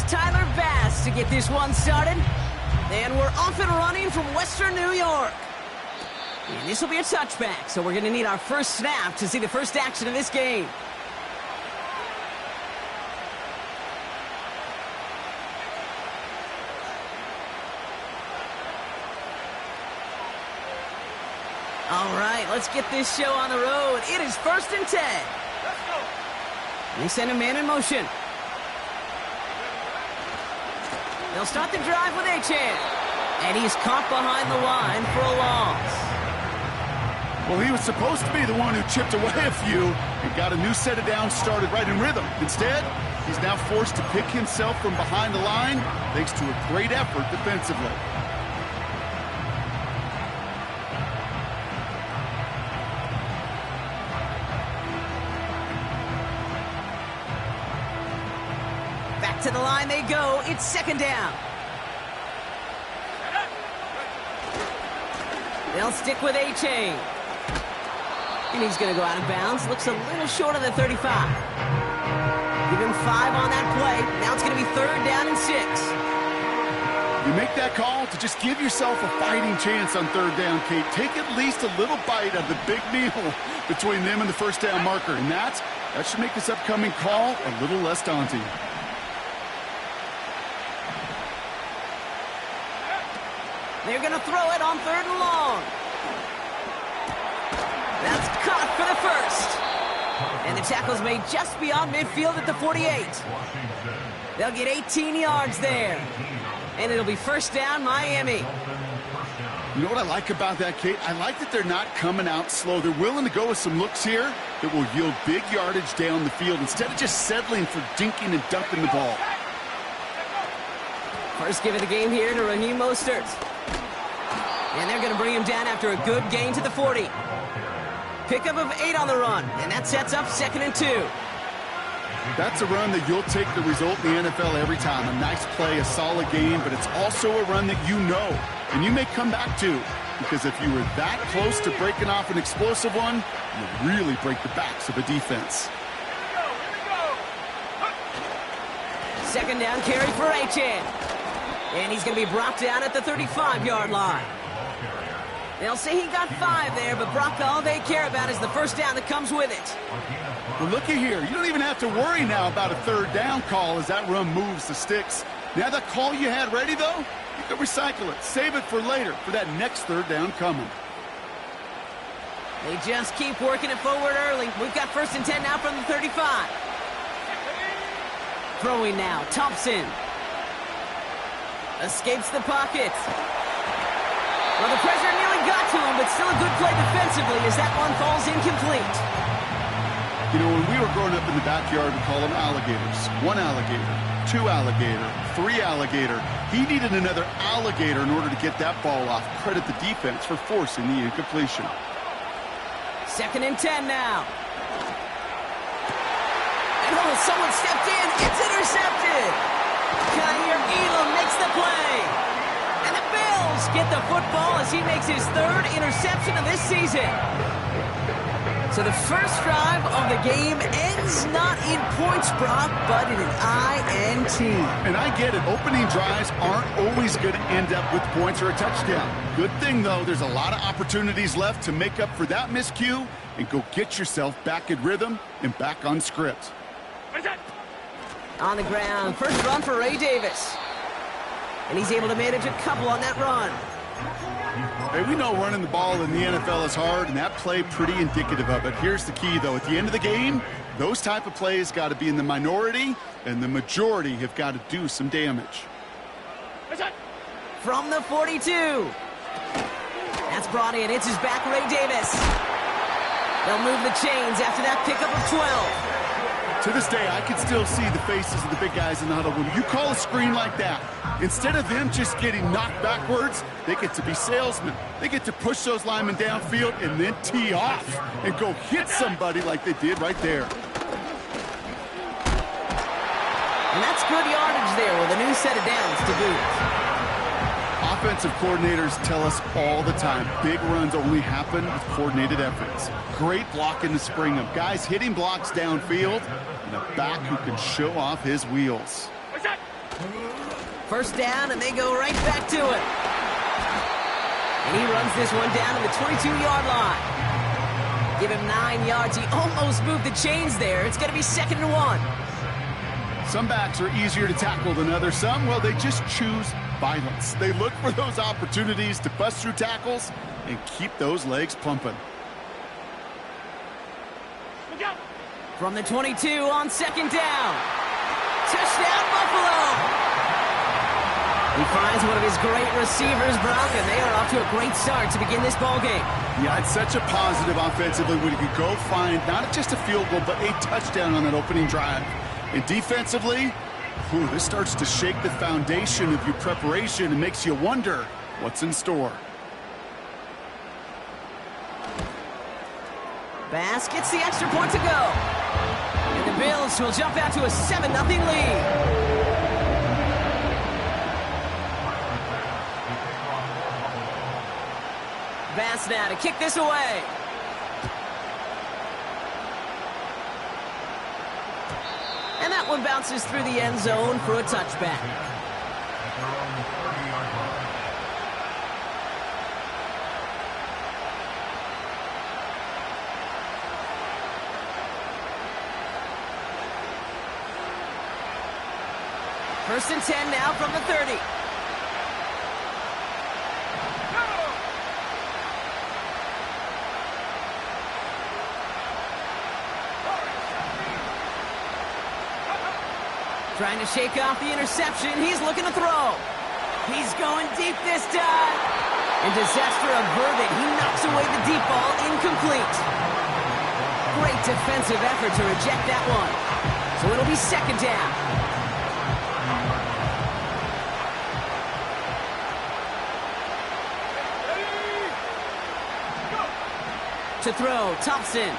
Tyler Bass to get this one started. And we're off and running from Western New York. And this will be a touchback, so we're going to need our first snap to see the first action of this game. All right, let's get this show on the road. It is 1st and 10. Let's go. They send a man in motion. They'll start the drive with Achan. And he's caught behind the line for a loss. Well, he was supposed to be the one who chipped away a few and got a new set of downs started right in rhythm. Instead, he's now forced to pick himself from behind the line thanks to a great effort defensively. Back to the line they go. It's 2nd down. They'll stick with A-Chain. And he's going to go out of bounds. Looks a little short of the 35. Give him 5 on that play. Now it's going to be 3rd down and 6. You make that call to just give yourself a fighting chance on 3rd down, Kate. Take at least a little bite of the big meal between them and the 1st down marker. And that should make this upcoming call a little less daunting. They're going to throw it on 3rd and long. That's caught for the first. And the tackle's made just beyond midfield at the 48. They'll get 18 yards there. And it'll be 1st down, Miami. You know what I like about that, Kate? I like that they're not coming out slow. They're willing to go with some looks here that will yield big yardage down the field instead of just settling for dinking and dunking the ball. First give of the game here to Raheem Mostert. And they're going to bring him down after a good gain to the 40. Pickup of 8 on the run, and that sets up 2nd and 2. That's a run that you'll take the result in the NFL every time. A nice play, a solid game, but it's also a run that you know, and you may come back to. Because if you were that close to breaking off an explosive one, you'll really break the backs of a defense. Second down carry for Achan. And he's going to be brought down at the 35-yard line. They'll say he got 5 there, but Brock, all they care about is the 1st down that comes with it. Well, looky here. You don't even have to worry now about a 3rd down call as that run moves the sticks. Now that call you had ready, though, you can recycle it. Save it for later for that next 3rd down coming. They just keep working it forward early. We've got 1st and 10 now from the 35. Throwing now, Thompson. Escapes the pocket. Well, the pressure nearly got to him, but still a good play defensively as that one falls incomplete. You know, when we were growing up in the backyard, we call them alligators. 1 alligator, 2 alligator, 3 alligator. He needed another alligator in order to get that ball off. Credit the defense for forcing the incompletion. 2nd and 10 now. And oh, someone stepped in. It's intercepted. Kyer Elam makes the play. And the Bills get the football as he makes his 3rd interception of this season. So the first drive of the game ends not in points, Brock, but in an INT. And I get it. Opening drives aren't always going to end up with points or a touchdown. Good thing, though, there's a lot of opportunities left to make up for that miscue and go get yourself back in rhythm and back on script. On the ground, first run for Ray Davis. And he's able to manage a couple on that run. Hey, we know running the ball in the NFL is hard, and that play pretty indicative of it. Here's the key, though. At the end of the game, those type of plays got to be in the minority, and the majority have got to do some damage. From the 42. That's brought in. It's his back, Ray Davis. They'll move the chains after that pickup of 12. To this day, I can still see the faces of the big guys in the huddle. When you call a screen like that, instead of them just getting knocked backwards, they get to be salesmen. They get to push those linemen downfield and then tee off and go hit somebody like they did right there. And that's good yardage there with a new set of downs to boot. Offensive coordinators tell us all the time, big runs only happen with coordinated efforts. Great blocking to spring them. Guys hitting blocks downfield and a back who can show off his wheels. First down, and they go right back to it. And he runs this one down to the 22-yard line. Give him 9 yards. He almost moved the chains there. It's going to be 2nd and 1. Some backs are easier to tackle than others. Some, well, they just choose violence. They look for those opportunities to bust through tackles and keep those legs pumping. From the 22 on 2nd down. Touchdown, Buffalo! He finds one of his great receivers, Brock, and they are off to a great start to begin this ballgame. Yeah, it's such a positive offensively when you can go find not just a field goal, but a touchdown on that opening drive. And defensively, this starts to shake the foundation of your preparation and makes you wonder what's in store. Bass gets the extra point to go. And the Bills will jump out to a 7-0 lead. Bass now to kick this away. And that one bounces through the end zone for a touchback. First and 10 now from the 30. Trying to shake off the interception. He's looking to throw. He's going deep this time. And disaster averted. He knocks away the deep ball. Incomplete. Great defensive effort to reject that one. So it'll be 2nd down. To throw, Thompson.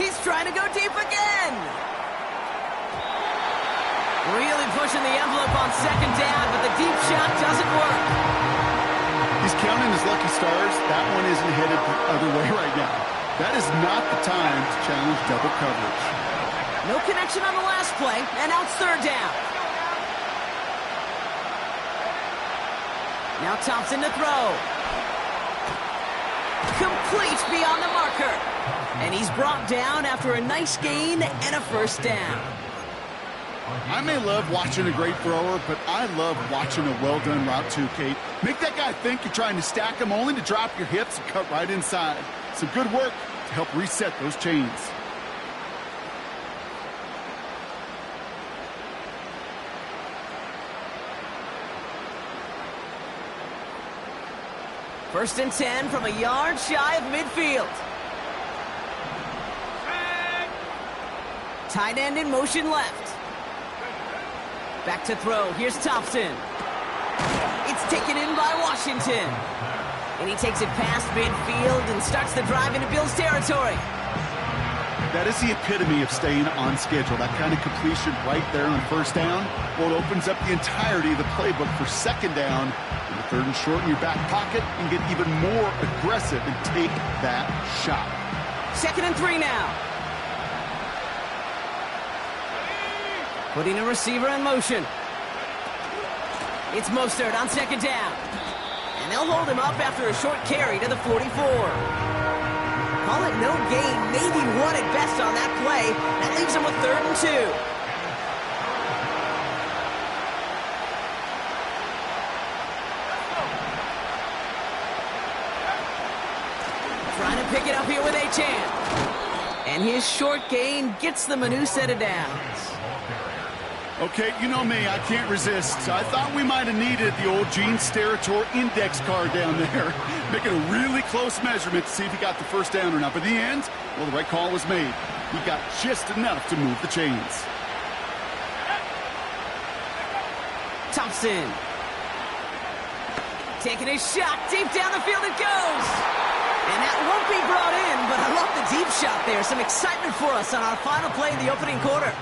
He's trying to go deep again. Really pushing the envelope on 2nd down, but the deep shot doesn't work. He's counting his lucky stars. That one isn't headed the other way right now. That is not the time to challenge double coverage. No connection on the last play, and now it's 3rd down. Now Thompson to throw. Complete beyond the marker. And he's brought down after a nice gain and a 1st down. I may love watching a great thrower, but I love watching a well-done route too, Kate. Make that guy think you're trying to stack him only to drop your hips and cut right inside. Some good work to help reset those chains. First and 10 from a yard shy of midfield. Tight end in motion left. Back to throw. Here's Thompson. It's taken in by Washington. And he takes it past midfield and starts the drive into Bills territory. That is the epitome of staying on schedule. That kind of completion right there on 1st down. Well, it opens up the entirety of the playbook for 2nd down. In the 3rd and short in your back pocket and get even more aggressive and take that shot. 2nd and 3 now. Putting a receiver in motion. It's Mostert on 2nd down. And they'll hold him up after a short carry to the 44. Call it no gain, maybe 1 at best on that play. That leaves him with 3rd and 2. Trying to pick it up here with Achane. And his short gain gets them a new set of downs. Okay, you know me, I can't resist. I thought we might have needed the old Gene Steratore index card down there. Making a really close measurement to see if he got the 1st down or not. But in the end, well, the right call was made. He got just enough to move the chains. Thompson. Taking a shot. Deep down the field it goes. And that won't be brought in, but I love the deep shot there. Some excitement for us on our final play of the opening quarter.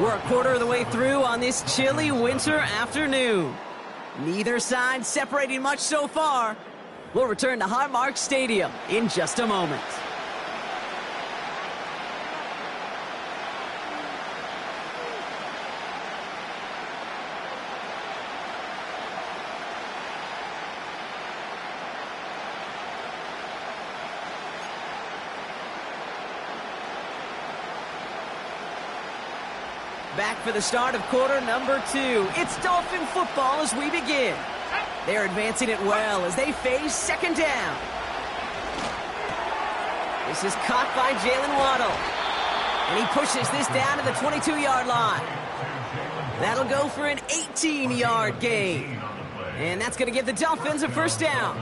We're a quarter of the way through on this chilly winter afternoon. Neither side separating much so far. We'll return to Highmark Stadium in just a moment. Back for the start of quarter number 2. It's Dolphin football as we begin. They're advancing it well as they face second down. This is caught by Jalen Waddle. And he pushes this down to the 22-yard line. That'll go for an 18-yard gain. And that's going to give the Dolphins a first down.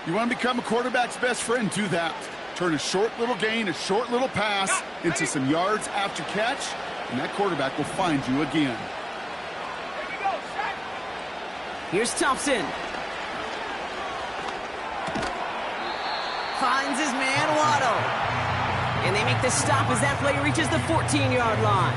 You want to become a quarterback's best friend, do that. Turn a short little gain, a short little pass into some yards after catch, and that quarterback will find you again. Here's Thompson. Finds his man Waddle. And they make the stop as that play reaches the 14-yard line.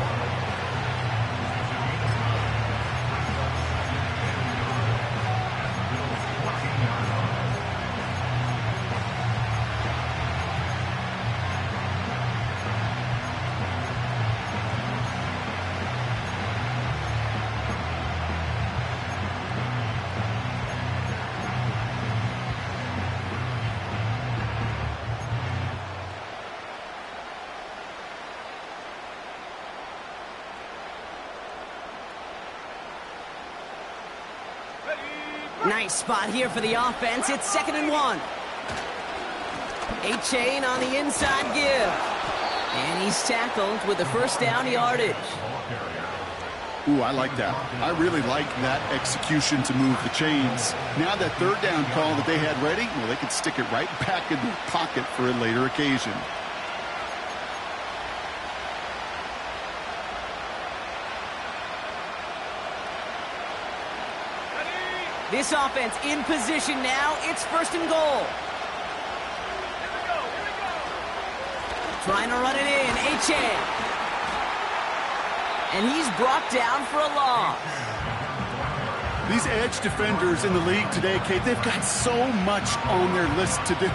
Nice spot here for the offense. It's 2nd and 1. A-Chain on the inside give. And he's tackled with the first down yardage. Ooh, I like that. I really like that execution to move the chains. Now that third down call that they had ready, well, they could stick it right back in their pocket for a later occasion. This offense in position now. It's 1st and goal. Trying to run it in. A-Chain. And he's brought down for a loss. These edge defenders in the league today, Kate, they've got so much on their list to do.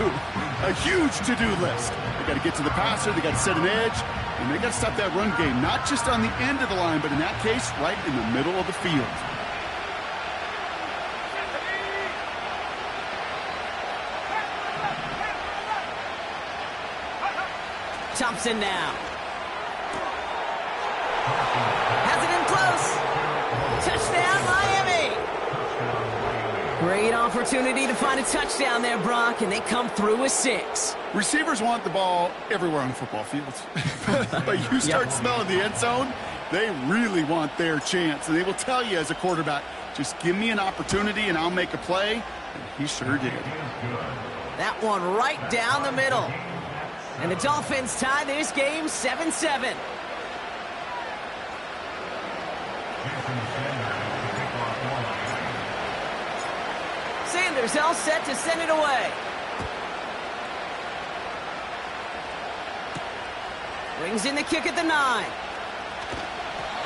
A huge to-do list. They got to get to the passer, they got to set an edge, and they got to stop that run game, not just on the end of the line, but in that case, right in the middle of the field. Thompson now. Has it in close. Touchdown, Miami. Great opportunity to find a touchdown there, Brock, and they come through with 6. Receivers want the ball everywhere on the football field. But you start smelling the end zone, they really want their chance. And they will tell you as a quarterback, just give me an opportunity and I'll make a play. And he sure did. That one right down the middle. And the Dolphins tie this game 7-7. Sanders all set to send it away. Brings in the kick at the 9.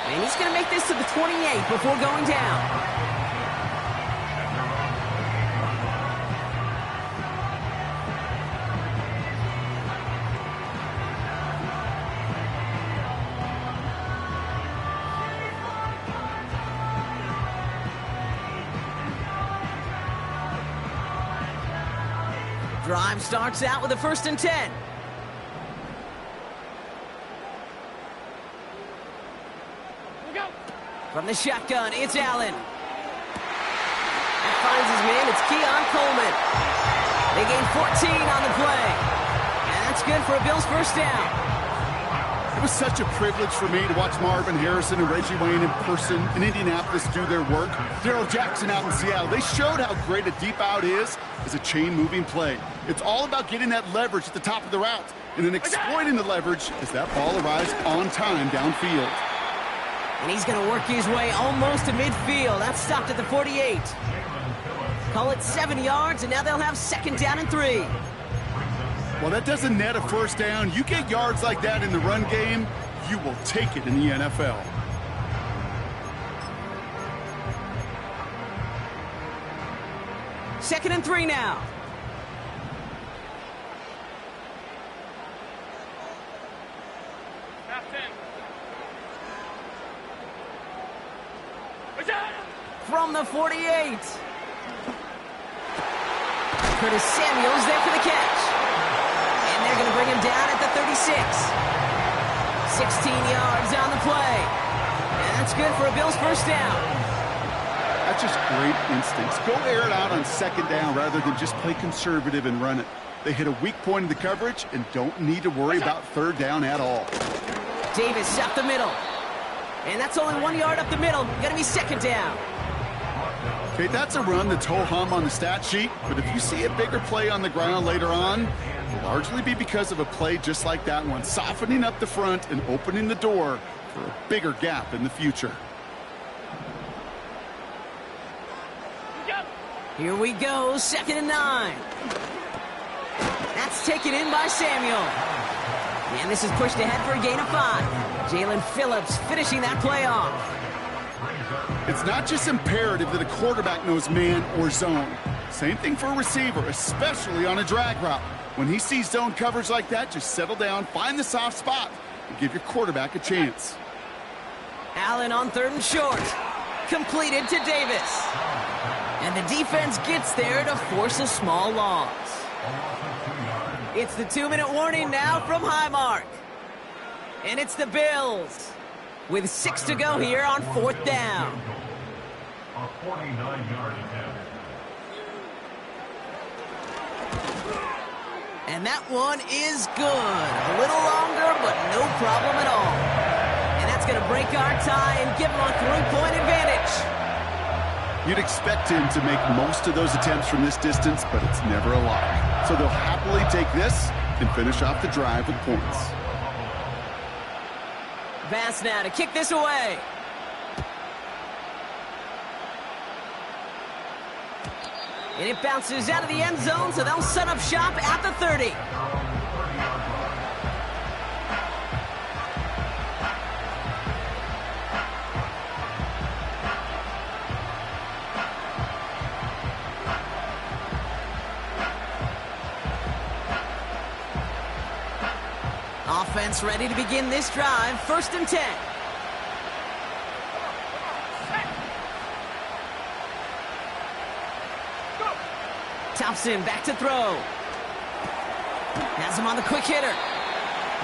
And he's going to make this to the 28 before going down. Drive starts out with a 1st and 10. From the shotgun, it's Allen. That finds his man. It's Keon Coleman. They gain 14 on the play. And that's good for a Bills first down. It was such a privilege for me to watch Marvin Harrison and Reggie Wayne in person in Indianapolis do their work. Darrell Jackson out in Seattle. They showed how great a deep out is as a chain-moving play. It's all about getting that leverage at the top of the route and then exploiting the leverage as that ball arrives on time downfield. And he's going to work his way almost to midfield. That's stopped at the 48. Call it 7 yards, and now they'll have 2nd down and 3. Well, that doesn't net a first down. You get yards like that in the run game, you will take it in the NFL. Second and 3 now. From the 48. Curtis Samuel's there for the catch. And they're going to bring him down at the 36. 16 yards on the play. And that's good for a Bills first down. That's just great instincts. Go air it out on second down rather than just play conservative and run it. They hit a weak point in the coverage and don't need to worry about third down at all. Davis up the middle. And that's only 1 yard up the middle. Going to be second down. Okay, that's a run that's ho-hum on the stat sheet, but if you see a bigger play on the ground later on, it'll largely be because of a play just like that one, softening up the front and opening the door for a bigger gap in the future. Here we go, 2nd and 9. That's taken in by Samuel. And this is pushed ahead for a gain of 5. Jalen Phillips finishing that play off. It's not just imperative that a quarterback knows man or zone. Same thing for a receiver, especially on a drag route. When he sees zone coverage like that, just settle down, find the soft spot, and give your quarterback a chance. Allen on 3rd and short. Completed to Davis. And the defense gets there to force a small loss. It's the 2-minute warning now from Highmark. And it's the Bills with 6 to go here on 4th down. A 49-yard attempt. And that one is good. A little longer, but no problem at all. And that's going to break our tie and give them a 3-point advantage. You'd expect him to make most of those attempts from this distance, but it's never a lock. So they'll happily take this and finish off the drive with points. Pass now to kick this away. And it bounces out of the end zone, so they'll set up shop at the 30. Offense ready to begin this drive. 1st and 10. Thompson back to throw. Has him on the quick hitter.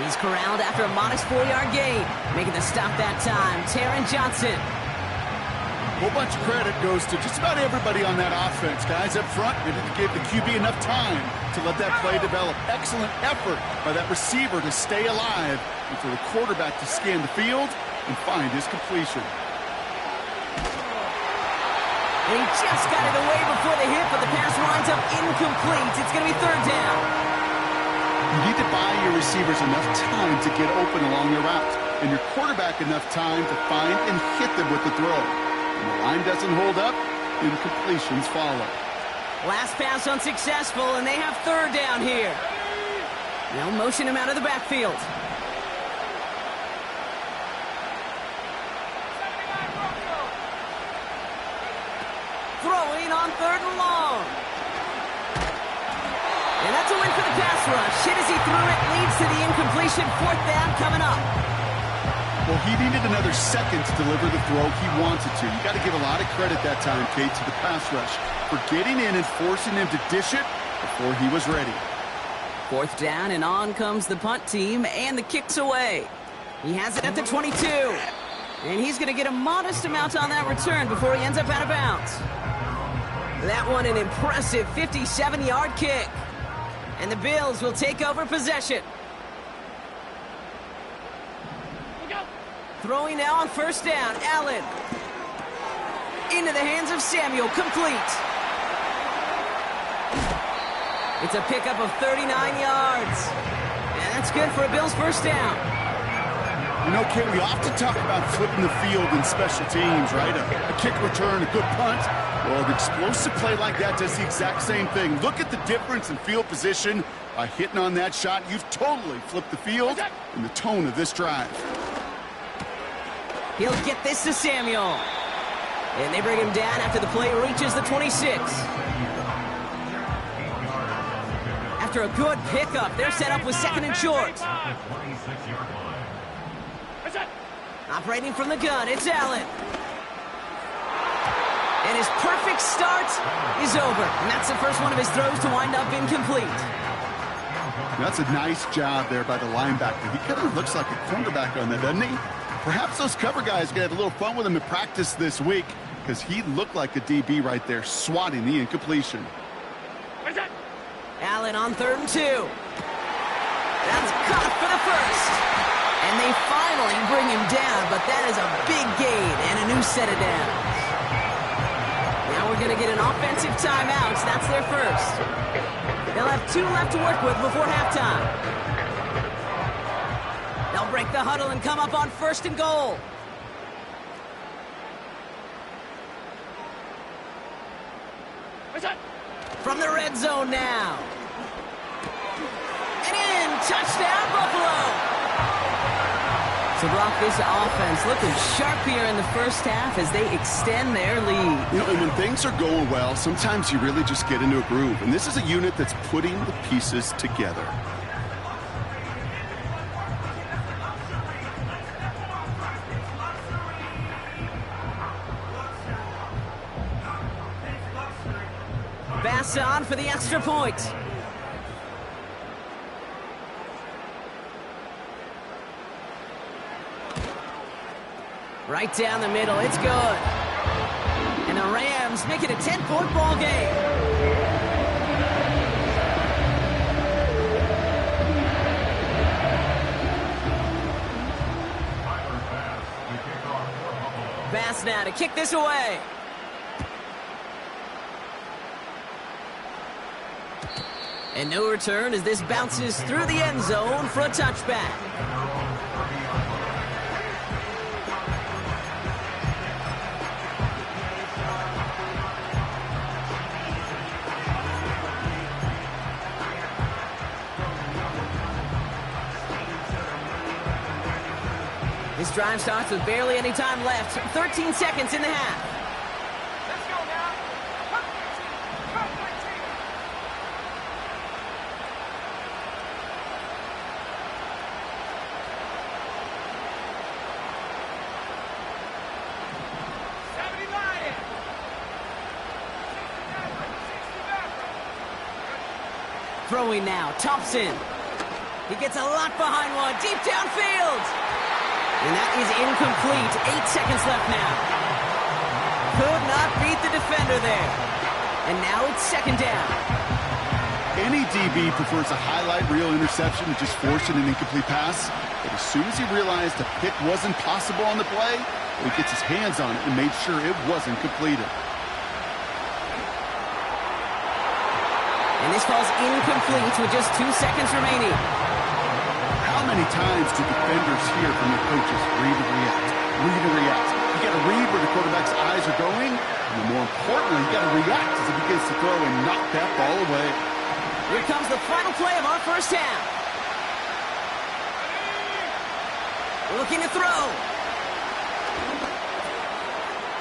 He's corralled after a modest 4-yard gain. Making the stop that time, Taron Johnson. A whole bunch of credit goes to just about everybody on that offense. Guys up front, they didn't give the QB enough time to let that play develop. Excellent effort by that receiver to stay alive and for the quarterback to scan the field and find his completion. And he just got it away before the hit, but the pass winds up incomplete. It's going to be 3rd down. You need to buy your receivers enough time to get open along their route, and your quarterback enough time to find and hit them with the throw. When the line doesn't hold up, incompletions follow. Last pass unsuccessful, and they have 3rd down here. They'll motion him out of the backfield. Throwing on 3rd and long. And that's a win for the pass rush. Hit as he threw it, leads to the incompletion. 4th down coming up. Well, he needed another second to deliver the throw he wanted to. You got to give a lot of credit that time, Kate, to the pass rush for getting in and forcing him to dish it before he was ready. 4th down, and on comes the punt team, and the kick's away. He has it at the 22. And he's going to get a modest amount on that return before he ends up out of bounds. That one an impressive 57-yard kick. And the Bills will take over possession. Throwing now on 1st down, Allen. Into the hands of Samuel, complete. It's a pickup of 39 yards. And that's good for a Bills first down. You know, Kate, we often talk about flipping the field in special teams, right? A kick return, a good punt. Well, an explosive play like that does the exact same thing. Look at the difference in field position. By hitting on that shot, you've totally flipped the field and the tone of this drive. He'll get this to Samuel. And they bring him down after the play reaches the 26. After a good pickup, they're set up with 2nd and short. Operating from the gun, it's Allen. And his perfect start is over. And that's the first one of his throws to wind up incomplete. That's a nice job there by the linebacker. He kind of looks like a cornerback on that, doesn't he? Perhaps those cover guys can have a little fun with him in practice this week because he looked like a DB right there, swatting the incompletion. Allen on 3rd and 2. That's caught for the first. And they finally bring him down, but that is a big gain and a new set of downs. Now we're going to get an offensive timeout. That's their first. They'll have 2 left to work with before halftime. They'll break the huddle and come up on 1st and goal. From the red zone now. And in, touchdown Buffalo. So Brock, this offense looking sharp here in the first half as they extend their lead. You know, and when things are going well, sometimes you really just get into a groove. And this is a unit that's putting the pieces together. Bass on for the extra point. Right down the middle, it's good. And the Rams make it a 10-point ball game. Bass now to kick this away. And no return as this bounces through the end zone for a touchback. This drive starts with barely any time left. 13 seconds in the half. Throwing now, Thompson. He gets a lot behind one, deep downfield. And that is incomplete. 8 seconds left now. Could not beat the defender there. And now it's 2nd down. Any DB prefers a highlight reel interception to just forcing an incomplete pass. But as soon as he realized a pick wasn't possible on the play, he gets his hands on it and made sure it wasn't completed. And this falls incomplete with just 2 seconds remaining. How many times do defenders hear from their coaches, read and react, read and react? You got to read where the quarterback's eyes are going, and more importantly, you got to react as he begins to throw and knock that ball away. Here comes the final play of our first half. Looking to throw.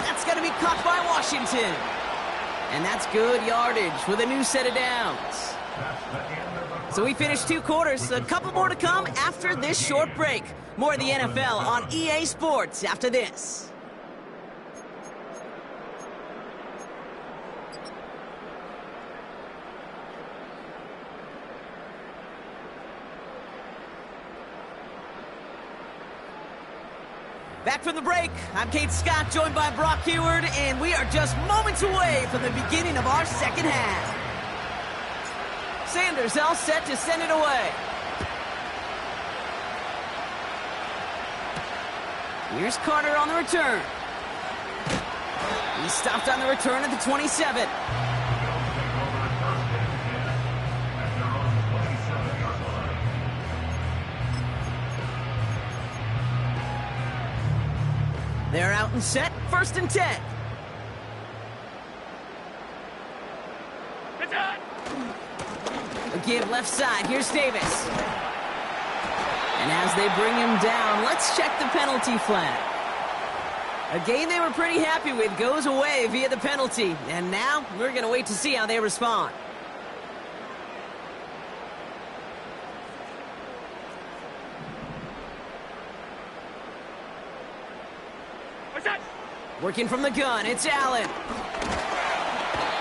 That's going to be caught by Washington. And that's good yardage with a new set of downs. So we finished 2 quarters. A couple more to come after this short break. More of the NFL on EA Sports after this. Back from the break, I'm Kate Scott, joined by Brock Heward, and we are just moments away from the beginning of our second half. Sanders all set to send it away. Here's Carter on the return. He stopped on the return at the 27. They're out and set, 1st and 10. A give left side, here's Davis. And as they bring him down, let's check the penalty flag. A game they were pretty happy with goes away via the penalty. And now we're going to wait to see how they respond. Working from the gun, it's Allen.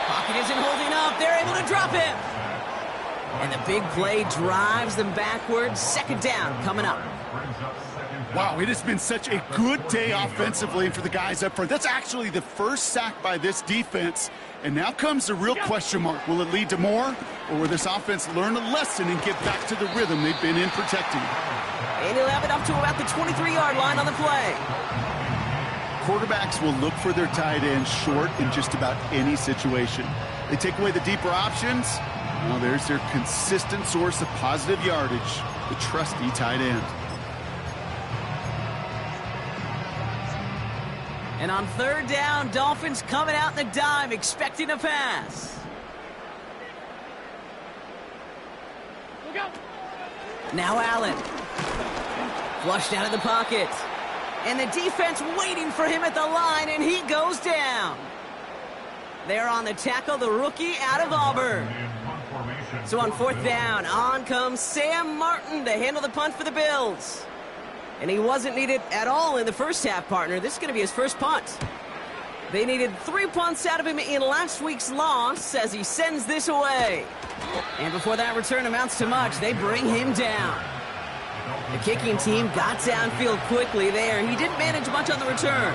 Pocket isn't holding up. They're able to drop him. And the big play drives them backwards. Second down coming up. Wow, it has been such a good day offensively for the guys up front. That's actually the first sack by this defense. And now comes the real question mark. Will it lead to more? Or will this offense learn a lesson and get back to the rhythm they've been in protecting? And he'll have it up to about the 23-yard line on the play. Quarterbacks will look for their tight end short in just about any situation. They take away the deeper options. Well, there's their consistent source of positive yardage, the trusty tight end. And on third down, Dolphins coming out in the dime, expecting a pass. Now Allen. Flushed out of the pocket. And the defense waiting for him at the line, and he goes down. There on the tackle, the rookie out of Auburn. So on fourth down, on comes Sam Martin to handle the punt for the Bills. And he wasn't needed at all in the first half, partner. This is going to be his first punt. They needed 3 punts out of him in last week's loss as he sends this away. And before that return amounts to much, they bring him down. The kicking team got downfield quickly there. He didn't manage much on the return.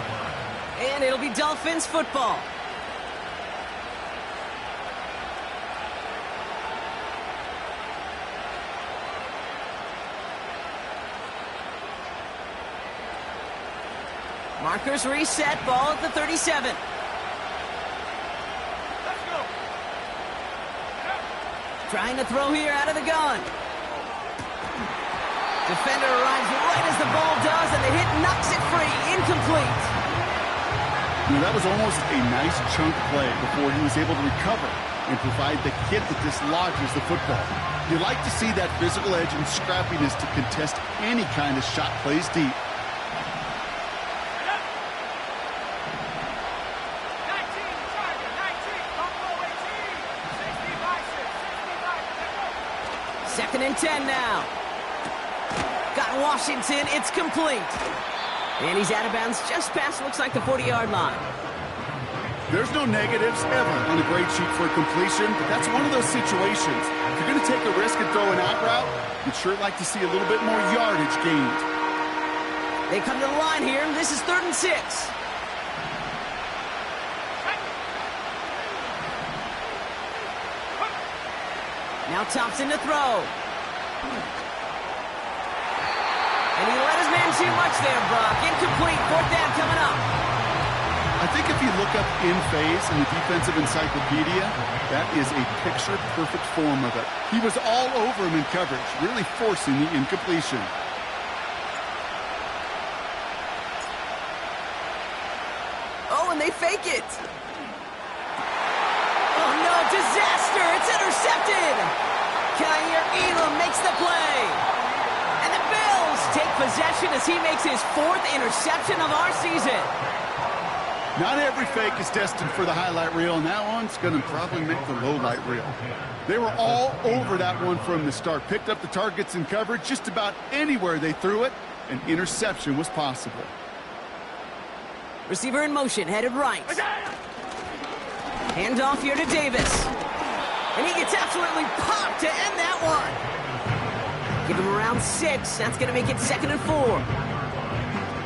And it'll be Dolphins football. Markers reset, ball at the 37. Let's go. Trying to throw here out of the gun. Defender arrives right as the ball does, and the hit knocks it free. Incomplete. That was almost a nice chunk play before he was able to recover and provide the hit that dislodges the football. You like to see that physical edge and scrappiness to contest any kind of shot plays deep. Second and 10 now. Got Washington. It's complete. And he's out of bounds just past, looks like, the 40-yard line. There's no negatives ever on a grade sheet for a completion, but that's one of those situations. If you're going to take a risk and throw an out route, you'd sure like to see a little bit more yardage gained. They come to the line here, and this is 3rd and 6. Now Thompson to throw. And he let his man too much there, Brock. Incomplete. 4th down coming up. I think if you look up in phase in the defensive encyclopedia, that is a picture-perfect form of it. He was all over him in coverage, really forcing the incompletion. Oh, and they fake it. Oh, no, disaster. It's intercepted. Kaiir Elam makes the play. And the Bills take possession as he makes his 4th interception of our season. Not every fake is destined for the highlight reel, and that one's going to probably make the low light reel. They were all over that one from the start. Picked up the targets in coverage just about anywhere they threw it. An interception was possible. Receiver in motion, headed right. Handoff here to Davis. And he gets absolutely popped to end that one. Give him around 6. That's going to make it 2nd and 4.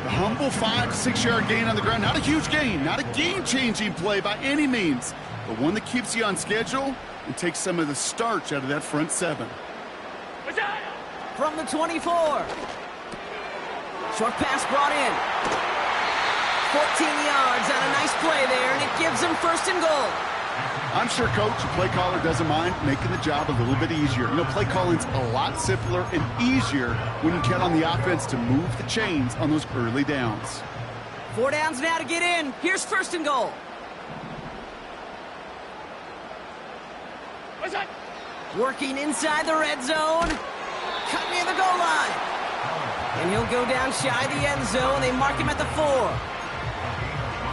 The humble 5 to 6 yard gain on the ground. Not a huge gain, not a game-changing play by any means, but one that keeps you on schedule and takes some of the starch out of that front 7. From the 24. Short pass brought in. 14 yards on a nice play there, and it gives them 1st and goal. I'm sure coach, the play caller, doesn't mind making the job a little bit easier. You know, play calling's a lot simpler and easier when you count on the offense to move the chains on those early downs. 4 downs now to get in. Here's 1st and goal. Working inside the red zone. Cut near the goal line. And he'll go down shy of the end zone. They mark him at the 4.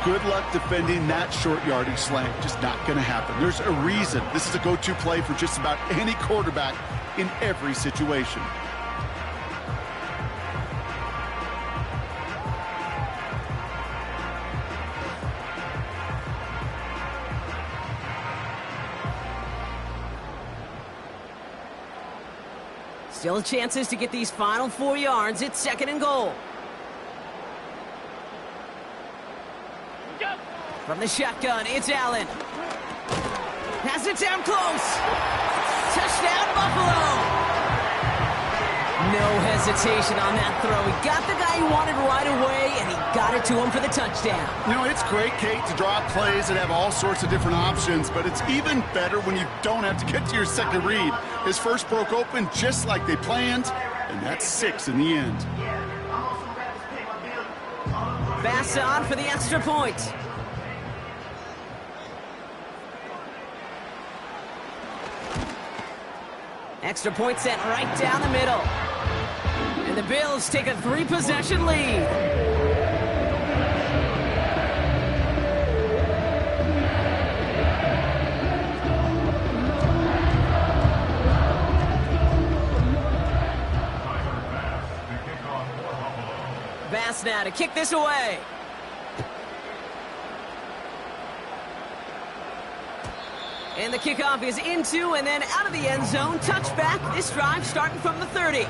Good luck defending that short yardage slant. Just not going to happen. There's a reason this is a go-to play for just about any quarterback in every situation. Still chances to get these final 4 yards. It's 2nd and goal. From the shotgun, it's Allen. Has it down close. Touchdown, Buffalo. No hesitation on that throw. He got the guy he wanted right away, and he got it to him for the touchdown. You know, it's great, Kate, to draw up plays that have all sorts of different options, but it's even better when you don't have to get to your second read. His first broke open just like they planned, and that's 6 in the end. Pass on for the extra point. Extra point sent right down the middle. And the Bills take a 3-possession lead. Bass now to kick this away. And the kickoff is into and then out of the end zone. Touchback. This drive starting from the 30.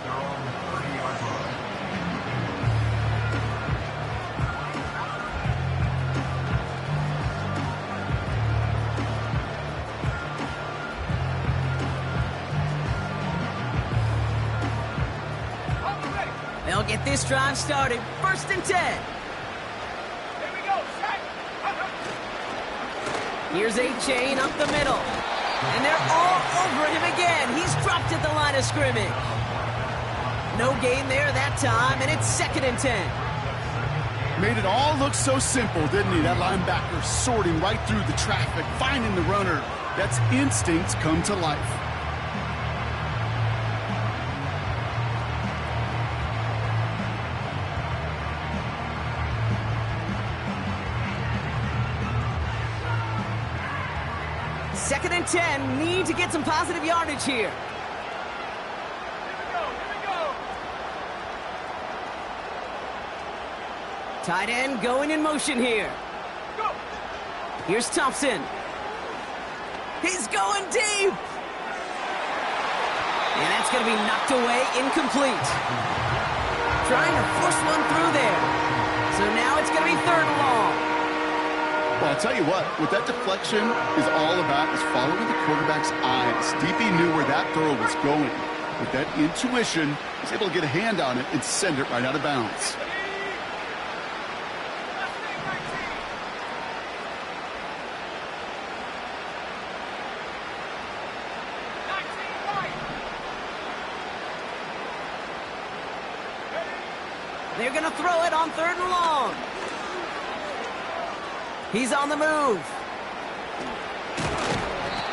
They'll get this drive started. 1st and 10. Here's A-Chain up the middle. And they're all over him again. He's dropped at the line of scrimmage. No gain there that time, and it's 2nd and 10. Made it all look so simple, didn't he? That linebacker sorting right through the traffic, finding the runner. That's instincts come to life. Second and 10, need to get some positive yardage here. Tight end going in motion here. Here's Thompson. He's going deep. And that's going to be knocked away, incomplete. Trying to force one through there. So now it's going to be 3rd and long. Well, I'll tell you what that deflection is all about is following the quarterback's eyes. DB knew where that throw was going. With that intuition, he's able to get a hand on it and send it right out of bounds. They're going to throw it on 3rd and long. He's on the move.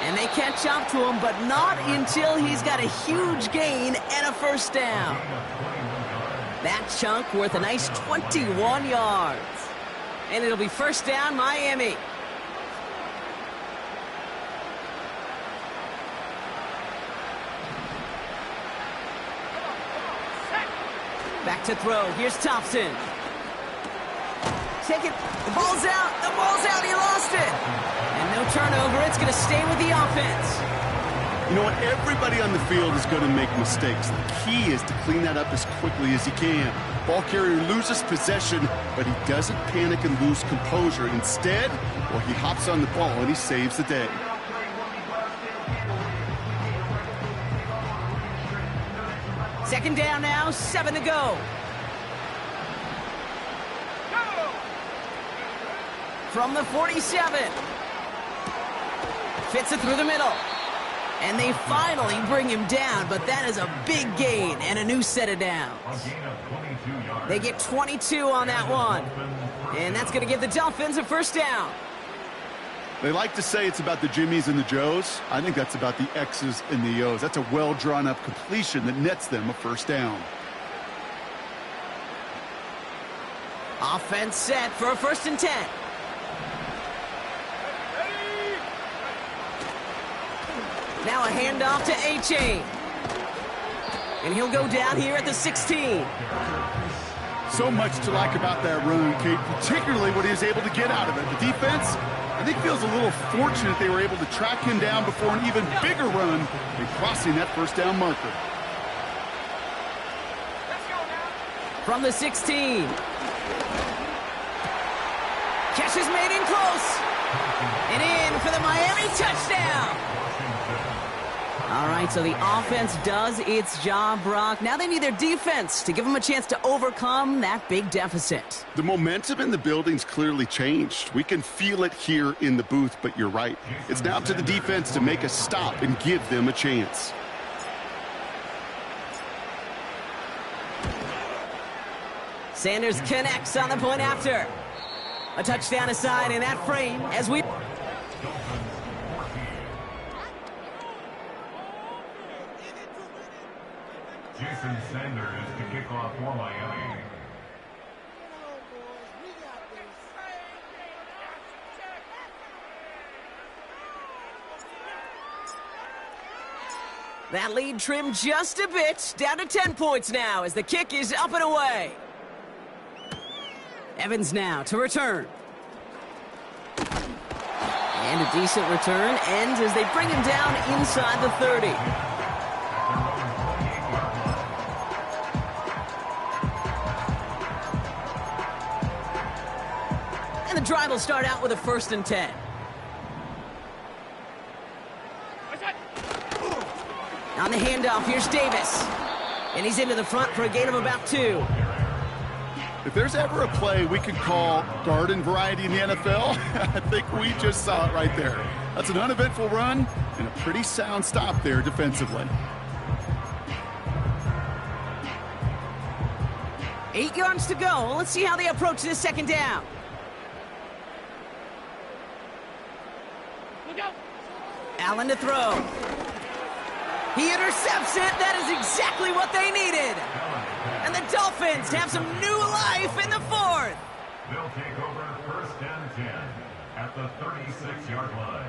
And they catch up to him, but not until he's got a huge gain and a 1st down. That chunk worth a nice 21 yards. And it'll be 1st down, Miami. Back to throw. Here's Thompson. Take it. The ball's out. The ball's out. He lost it. And no turnover. It's going to stay with the offense. You know what? Everybody on the field is going to make mistakes. The key is to clean that up as quickly as he can. Ball carrier loses possession, but he doesn't panic and lose composure. Instead, well, he hops on the ball and he saves the day. Second down now, 7 to go. From the 47. Fits it through the middle. And they finally bring him down, but that is a big gain and a new set of downs. They get 22 on that one. And that's going to give the Dolphins a 1st down. They like to say it's about the Jimmies and the Joes. I think that's about the X's and the O's. That's a well-drawn-up completion that nets them a 1st down. Offense set for a 1st and 10. Now a handoff to A-Chain. And he'll go down here at the 16. So much to like about that run, Kate, particularly what he was able to get out of it. The defense, I think, feels a little fortunate they were able to track him down before an even bigger run and crossing that 1st down marker. From the 16. Catch is made in close. And in for the Miami touchdown. All right, so the offense does its job, Brock. Now they need their defense to give them a chance to overcome that big deficit. The momentum in the building's clearly changed. We can feel it here in the booth, but you're right. It's now up to the defense to make a stop and give them a chance. Sanders connects on the point after. A touchdown aside in that frame as we... Jason Sanders to kick off for Miami. That lead trimmed just a bit, down to 10 points now as the kick is up and away. Evans now to return. And a decent return ends as they bring him down inside the 30. And the drive will start out with a 1st and 10. On the handoff, here's Davis. And he's into the front for a gain of about 2. If there's ever a play we could call garden variety in the NFL, I think we just saw it right there. That's an uneventful run and a pretty sound stop there defensively. 8 yards to go. Let's see how they approach this 2nd down. Allen to throw. He intercepts it. That is exactly what they needed. And the Dolphins have some new life in the 4th. They'll take over 1st and 10 at the 36-yard line.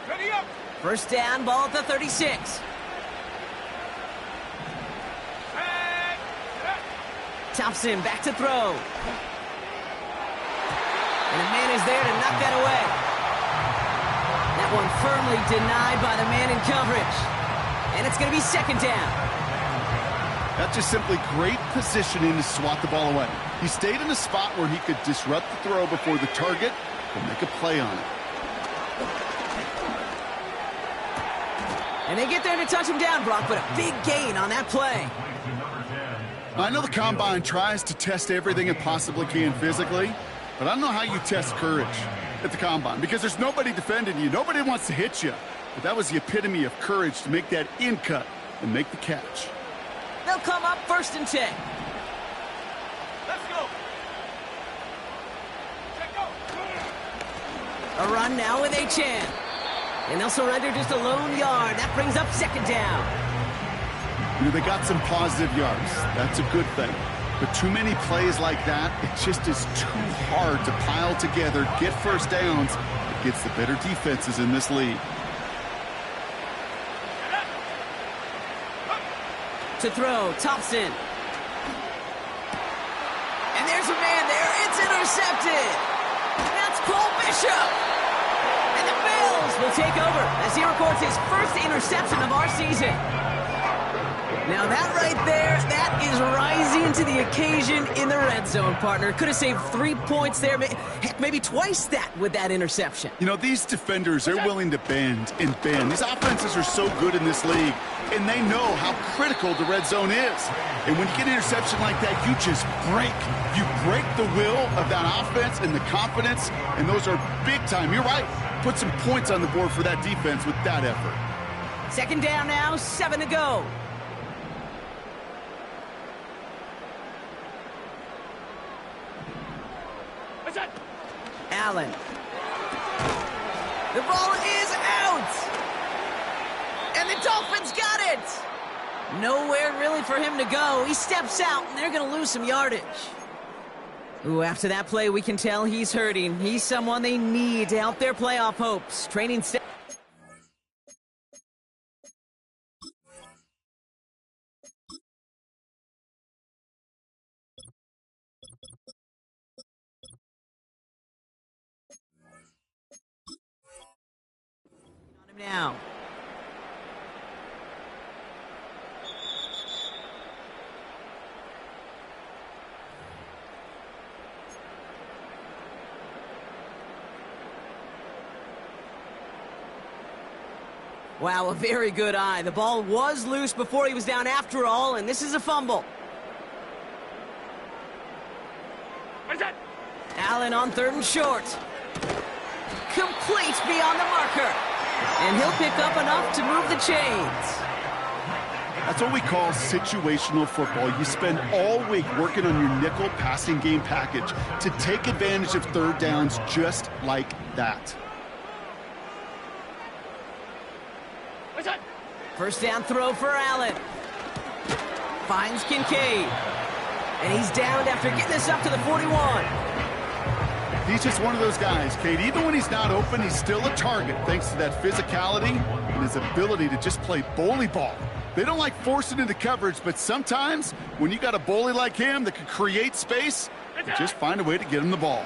Ready up. 1st down, ball at the 36. Thompson back to throw. And a man is there to knock that away. That one firmly denied by the man in coverage. And it's going to be 2nd down. That's just simply great positioning to swat the ball away. He stayed in a spot where he could disrupt the throw before the target and make a play on it. And they get there to touch him down, Brock, but a big gain on that play. I know the Combine tries to test everything it possibly can physically, but I don't know how you test courage at the Combine because there's nobody defending you. Nobody wants to hit you. But that was the epitome of courage to make that in cut and make the catch. They'll come up 1st and 10. Let's go. A run now with Achan. And they'll surrender just a lone yard. That brings up 2nd down. You know, they got some positive yards. That's a good thing. But too many plays like that, it just is too hard to pile together, get 1st downs. It gets the better defenses in this league. To throw, Thompson. And there's a man there. It's intercepted. That's Cole Bishop. And the Bills will take over as he records his 1st interception of our season. Now that right there, that is rising to the occasion in the red zone, partner. Could have saved 3 points there. Heck, maybe twice that with that interception. You know, these defenders, they're willing to bend and bend. These offenses are so good in this league, and they know how critical the red zone is. And when you get an interception like that, you just break. You break the will of that offense and the confidence, and those are big time. You're right. Put some points on the board for that defense with that effort. 2nd down now, 7 to go. Allen. The ball is out! And the Dolphins got it! Nowhere really for him to go. He steps out, and they're going to lose some yardage. Ooh, after that play, we can tell he's hurting. He's someone they need to help their playoff hopes. Training staff. Now. Wow, a very good eye. The ball was loose before he was down after all, and this is a fumble. Allen on 3rd and short. Complete beyond the marker. And he'll pick up enough to move the chains. That's what we call situational football. You spend all week working on your nickel passing game package to take advantage of 3rd downs just like that. First down throw for Allen. Finds Kincaid. And he's downed after getting this up to the 41. He's just one of those guys, Kate. Even when he's not open, he's still a target thanks to that physicality and his ability to just play bully ball. They don't like forcing into coverage, but sometimes when you got a bully like him that can create space, you just find a way to get him the ball.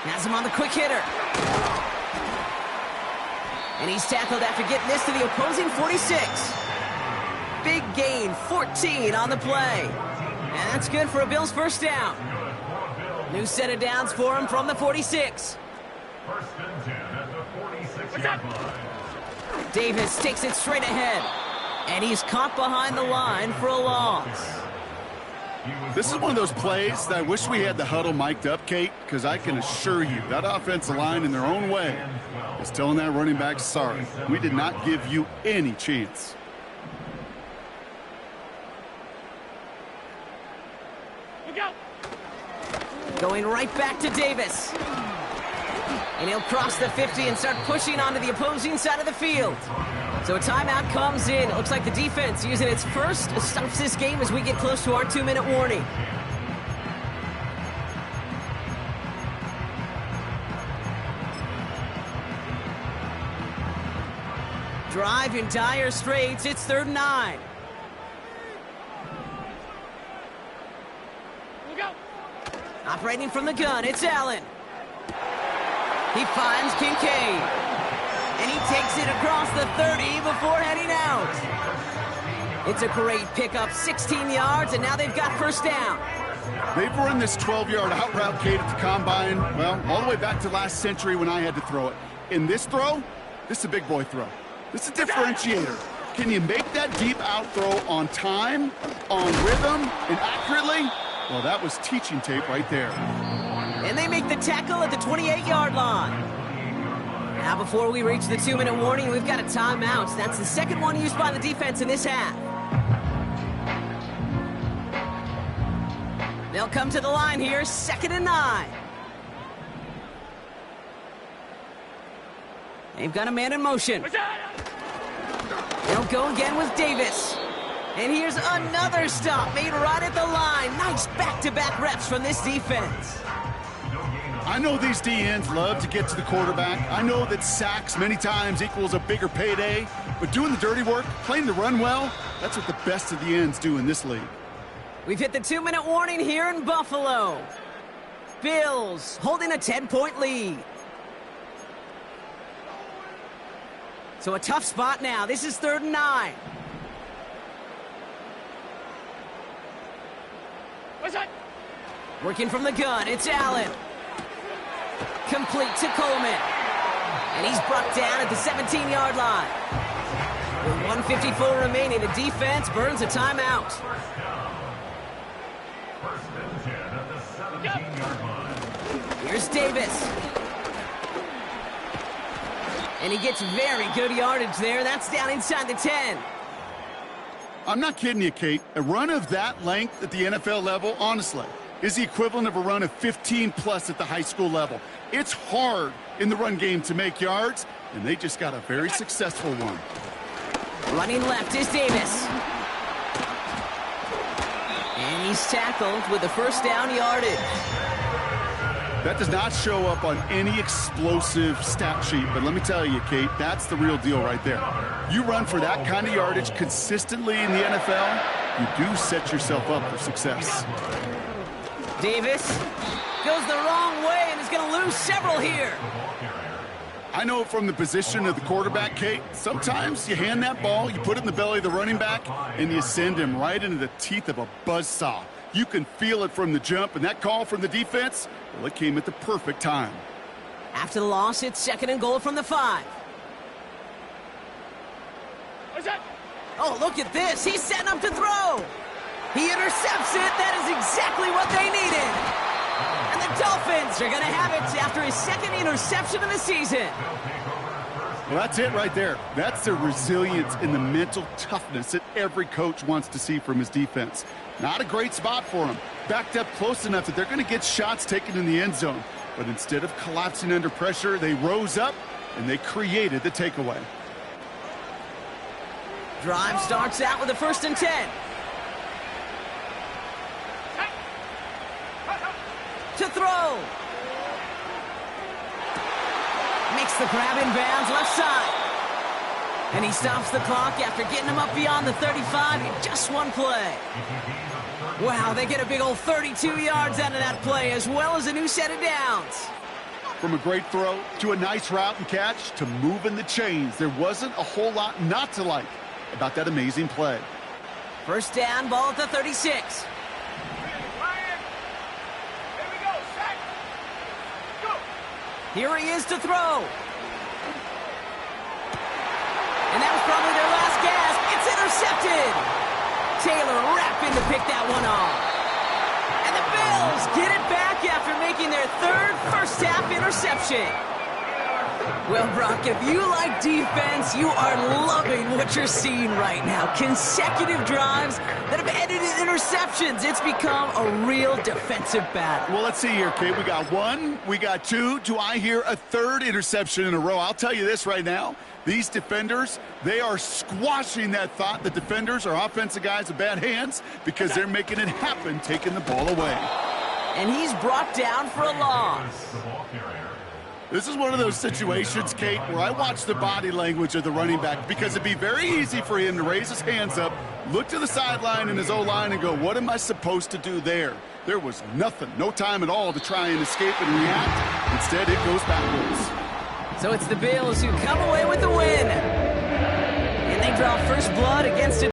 Has him on the quick hitter. And he's tackled after getting this to the opposing 46. Big gain, 14 on the play. And that's good for a Bills first down. New set of downs for him from the 46. First and 10 at the 46-yard line. Davis takes it straight ahead. And he's caught behind the line for a loss. This is one of those plays that I wish we had the huddle mic'd up, Kate, because I can assure you that offensive line in their own way is telling that running back, sorry, we did not give you any chance. Going right back to Davis. And he'll cross the 50 and start pushing onto the opposing side of the field. So a timeout comes in. It looks like the defense using its first stops this game as we get close to our 2-minute warning. Drive in dire straits. It's 3rd and 9. Operating from the gun, it's Allen. He finds Kincaid. And he takes it across the 30 before heading out. It's a great pickup, 16 yards, and now they've got first down. They've run this 12-yard out route, Kate, at the combine, well, all the way back to last century when I had to throw it. In this throw, this is a big boy throw. This is a differentiator. Can you make that deep out throw on time, on rhythm, and accurately? Well, that was teaching tape right there. And they make the tackle at the 28-yard line. Now, before we reach the 2-minute warning, we've got a timeout. That's the second one used by the defense in this half. They'll come to the line here, 2nd and 9. They've got a man in motion. They'll go again with Davis. And here's another stop made right at the line. Nice back-to-back reps from this defense. I know these DNs love to get to the quarterback. I know that sacks many times equals a bigger payday. But doing the dirty work, playing the run well, that's what the best of the ends do in this league. We've hit the 2-minute warning here in Buffalo. Bills holding a 10-point lead. So a tough spot now. This is 3rd and 9. Working from the gun, it's Allen. Complete to Coleman. And he's brought down at the 17-yard line. With 1:54 remaining, the defense burns a timeout. First and 10 at the 17-yard line. Here's Davis. And he gets very good yardage there. That's down inside the 10. I'm not kidding you, Kate. A run of that length at the NFL level, honestly, is the equivalent of a run of 15-plus at the high school level. It's hard in the run game to make yards, and they just got a very successful one. Running left is Davis. And he's tackled with the first down yardage. That does not show up on any explosive stat sheet, but let me tell you, Kate, that's the real deal right there. You run for that kind of yardage consistently in the NFL, you do set yourself up for success. Davis goes the wrong way and is going to lose several here. I know from the position of the quarterback, Kate, sometimes you hand that ball, you put it in the belly of the running back, and you send him right into the teeth of a buzzsaw. You can feel it from the jump, and that call from the defense, well, it came at the perfect time. After the loss, it's 2nd and goal from the 5. Oh, look at this. He's setting up to throw. He intercepts it. That is exactly what they needed. And the Dolphins are going to have it after his 2nd interception of the season. Well, that's it right there. That's the resilience and the mental toughness that every coach wants to see from his defense. Not a great spot for him. Backed up close enough that they're going to get shots taken in the end zone. But instead of collapsing under pressure, they rose up and they created the takeaway. Drive starts out with a 1st and 10. To throw. Makes the grab in bounds left side. And he stops the clock after getting him up beyond the 35 in just one play. Wow, they get a big old 32 yards out of that play, as well as a new set of downs. From a great throw to a nice route and catch to moving the chains, there wasn't a whole lot not to like about that amazing play. 1st down, ball at the 36. Here he is to throw. And that was probably their last gasp. It's intercepted. Taylor rapping to pick that one off. And the Bills get it back after making their 3rd first-half interception. Well, Brock, if you like defense, you are loving what you're seeing right now. Consecutive drives that have ended in interceptions. It's become a real defensive battle. Well, let's see here, Kate. We got 1, we got 2. Do I hear a 3rd interception in a row? I'll tell you this right now. These defenders, they are squashing that thought. The defenders are offensive guys with bad hands because they're making it happen, taking the ball away. And he's brought down for a loss. This is one of those situations, Kate, where I watch the body language of the running back because it'd be very easy for him to raise his hands up, look to the sideline in his O-line and go, what am I supposed to do there? There was nothing, no time at all to try and escape and react. Instead, it goes backwards. So it's the Bills who come away with the win. And they draw first blood against a